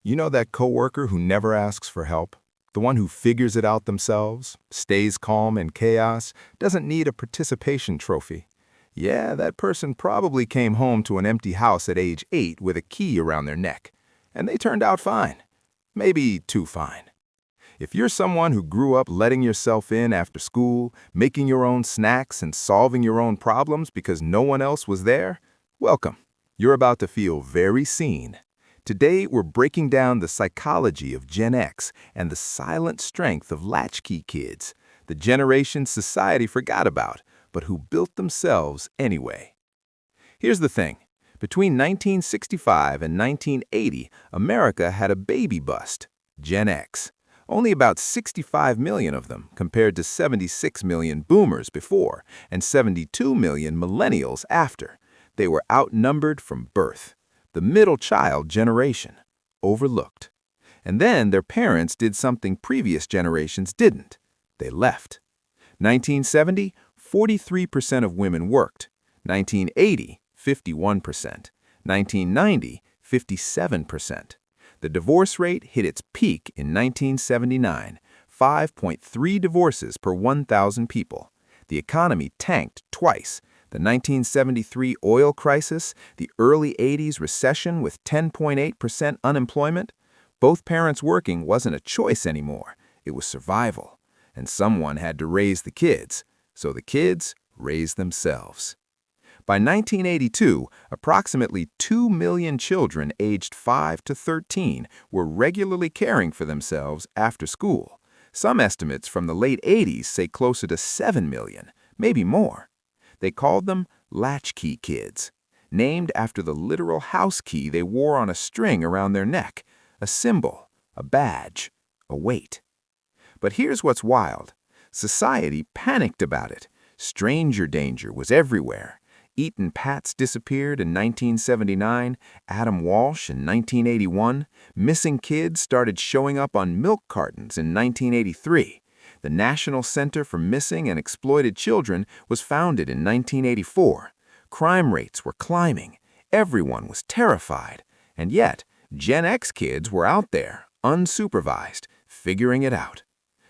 You know that coworker who never asks for help? The one who figures it out themselves, stays calm in chaos, doesn't need a participation trophy. Yeah, that person probably came home to an empty house at age 8 with a key around their neck. And they turned out fine. Maybe too fine. If you're someone who grew up letting yourself in after school, making your own snacks and solving your own problems because no one else was there, welcome. You're about to feel very seen. Today, we're breaking down the psychology of Gen X and the silent strength of latchkey kids, the generation society forgot about, but who built themselves anyway. Here's the thing. Between 1965 and 1980, America had a baby bust, Gen X. Only about 65 million of them compared to 76 million boomers before and 72 million millennials after. They were outnumbered from birth. The middle child generation, overlooked. And then their parents did something previous generations didn't. They left. 1970, 43% of women worked. 1980, 51%. 1990, 57%. The divorce rate hit its peak in 1979, 5.3 divorces per 1,000 people. The economy tanked twice. The 1973 oil crisis, the early 80s recession with 10.8% unemployment. Both parents working wasn't a choice anymore. It was survival. And someone had to raise the kids, so the kids raised themselves. By 1982, approximately 2 million children aged 5 to 13 were regularly caring for themselves after school. Some estimates from the late 80s say closer to 7 million, maybe more. They called them latchkey kids, named after the literal house key they wore on a string around their neck, a symbol, a badge, a weight. But here's what's wild. Society panicked about it. Stranger danger was everywhere. Eaton Patz disappeared in 1979, Adam Walsh in 1981. Missing kids started showing up on milk cartons in 1983. The National Center for Missing and Exploited Children was founded in 1984. Crime rates were climbing. Everyone was terrified. And yet, Gen X kids were out there, unsupervised, figuring it out.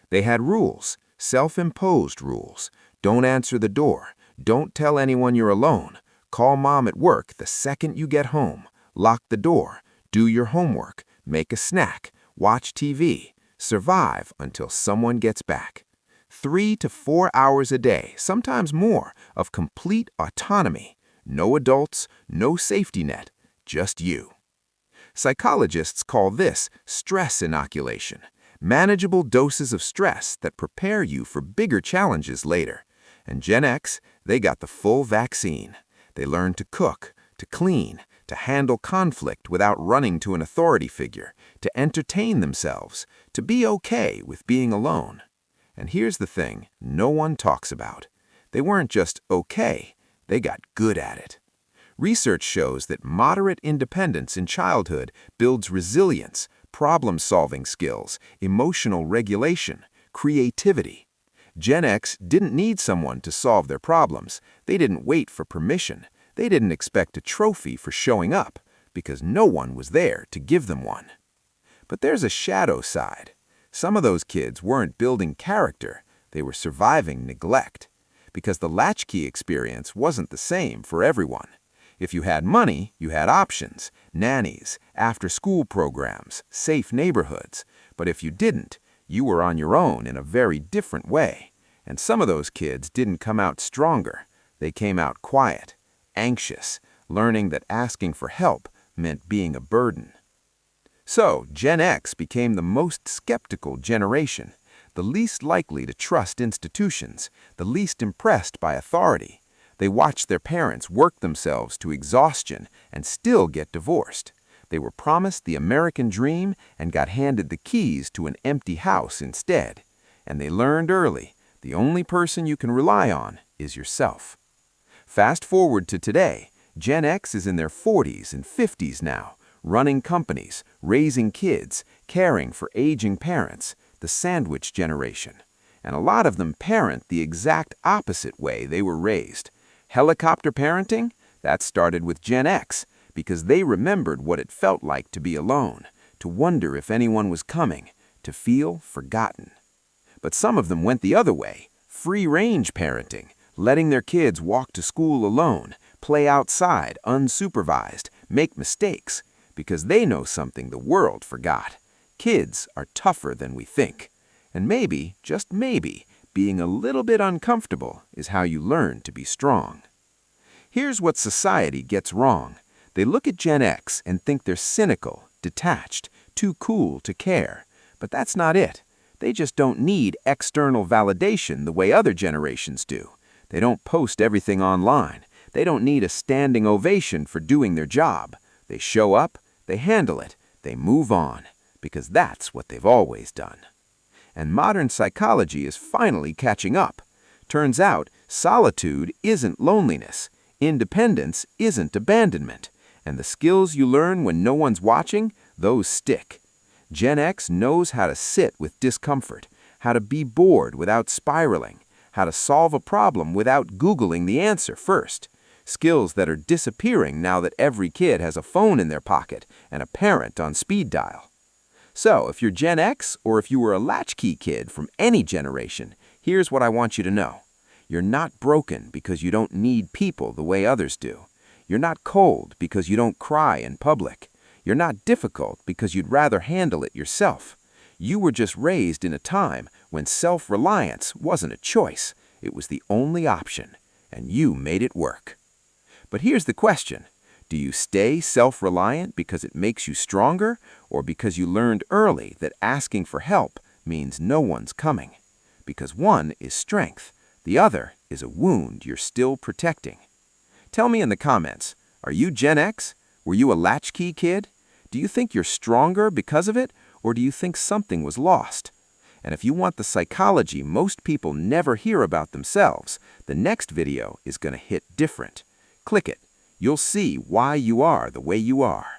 They had rules, self-imposed rules. Don't answer the door. Don't tell anyone you're alone. Call mom at work the second you get home. Lock the door. Do your homework. Make a snack. Watch TV. Survive until someone gets back. 3 to 4 hours a day, sometimes more, of complete autonomy. No adults, no safety net, just you. Psychologists call this stress inoculation, manageable doses of stress that prepare you for bigger challenges later. And Gen X, they got the full vaccine. They learned to cook, to clean, to handle conflict without running to an authority figure, to entertain themselves, to be okay with being alone. And here's the thing no one talks about. They weren't just okay, they got good at it. Research shows that moderate independence in childhood builds resilience, problem-solving skills, emotional regulation, creativity. Gen X didn't need someone to solve their problems. They didn't wait for permission. They didn't expect a trophy for showing up, because no one was there to give them one. But there's a shadow side. Some of those kids weren't building character, they were surviving neglect. Because the latchkey experience wasn't the same for everyone. If you had money, you had options, nannies, after-school programs, safe neighborhoods. But if you didn't, you were on your own in a very different way. And some of those kids didn't come out stronger. They came out quiet, anxious, learning that asking for help meant being a burden. So, Gen X became the most skeptical generation, the least likely to trust institutions, the least impressed by authority. They watched their parents work themselves to exhaustion and still get divorced. They were promised the American dream and got handed the keys to an empty house instead. And they learned early, the only person you can rely on is yourself. Fast forward to today, Gen X is in their 40s and 50s now, running companies, raising kids, caring for aging parents, the sandwich generation. And a lot of them parent the exact opposite way they were raised. Helicopter parenting? That started with Gen X, because they remembered what it felt like to be alone, to wonder if anyone was coming, to feel forgotten. But some of them went the other way, free-range parenting, letting their kids walk to school alone, play outside, unsupervised, make mistakes, because they know something the world forgot. Kids are tougher than we think. And maybe, just maybe, being a little bit uncomfortable is how you learn to be strong. Here's what society gets wrong. They look at Gen X and think they're cynical, detached, too cool to care. But that's not it. They just don't need external validation the way other generations do. They don't post everything online. They don't need a standing ovation for doing their job. They show up, they handle it, they move on, because that's what they've always done. And modern psychology is finally catching up. Turns out, solitude isn't loneliness. Independence isn't abandonment. And the skills you learn when no one's watching, those stick. Gen X knows how to sit with discomfort, how to be bored without spiraling, how to solve a problem without Googling the answer first. Skills that are disappearing now that every kid has a phone in their pocket and a parent on speed dial. So, if you're Gen X or if you were a latchkey kid from any generation, here's what I want you to know. You're not broken because you don't need people the way others do. You're not cold because you don't cry in public. You're not difficult because you'd rather handle it yourself. You were just raised in a time when self-reliance wasn't a choice. It was the only option, and you made it work. But here's the question. Do you stay self-reliant because it makes you stronger, or because you learned early that asking for help means no one's coming? Because one is strength, the other is a wound you're still protecting. Tell me in the comments, are you Gen X? Were you a latchkey kid? Do you think you're stronger because of it, or do you think something was lost? And if you want the psychology most people never hear about themselves, the next video is going to hit different. Click it. You'll see why you are the way you are.